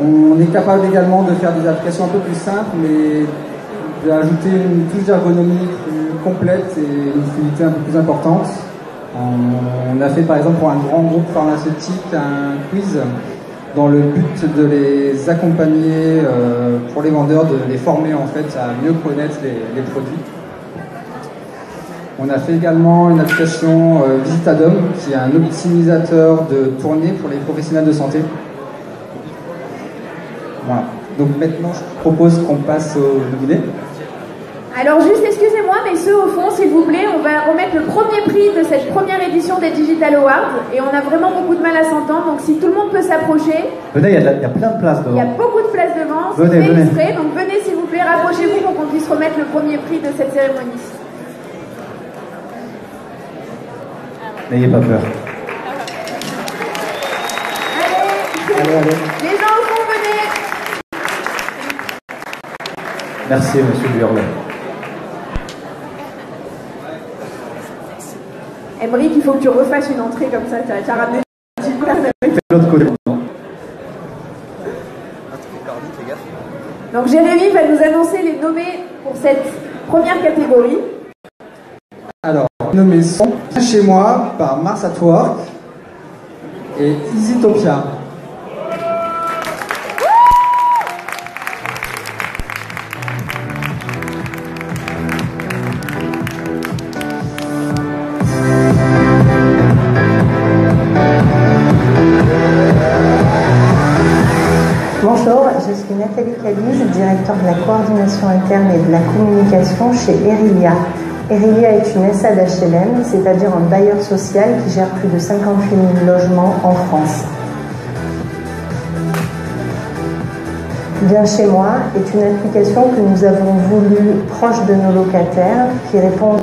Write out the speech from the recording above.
On est capable également de faire des applications un peu plus simples, mais d'ajouter une touche d'ergonomie plus complète et une fluidité un peu plus importante. On a fait par exemple pour un grand groupe pharmaceutique un quiz dans le but de les accompagner pour les vendeurs, de les former en fait à mieux connaître les produits. On a fait également une application Visitadom qui est un optimisateur de tournée pour les professionnels de santé. Voilà. Donc maintenant je propose qu'on passe au nominés. Alors juste, excusez-moi, mais ceux au fond, s'il vous plaît, on va remettre le premier prix de cette première édition des Digital Awards et on a vraiment beaucoup de mal à s'entendre, donc si tout le monde peut s'approcher. Venez, il y a plein de places devant. Il y a beaucoup de places devant, c'est fait exprès, donc venez s'il vous plaît, rapprochez-vous pour qu'on puisse remettre le premier prix de cette cérémonie. N'ayez pas peur. Allez. Les gens au fond, venez. Merci, monsieur Burle. Emric, il faut que tu refasses une entrée comme ça, tu as ramené une petite place. Fais l'autre côté. Donc Jérémy va nous annoncer les nommés pour cette première catégorie. Alors, les nommés sont Chez moi par Mars at Work et EasyTopia. Bonjour, je suis Nathalie Cadiz, directeur de la coordination interne et de la communication chez Erilia. Erilia est une SA d'HLM, c'est-à-dire un bailleur social qui gère plus de 58 000 logements en France. Bien chez moi est une application que nous avons voulu proche de nos locataires qui répond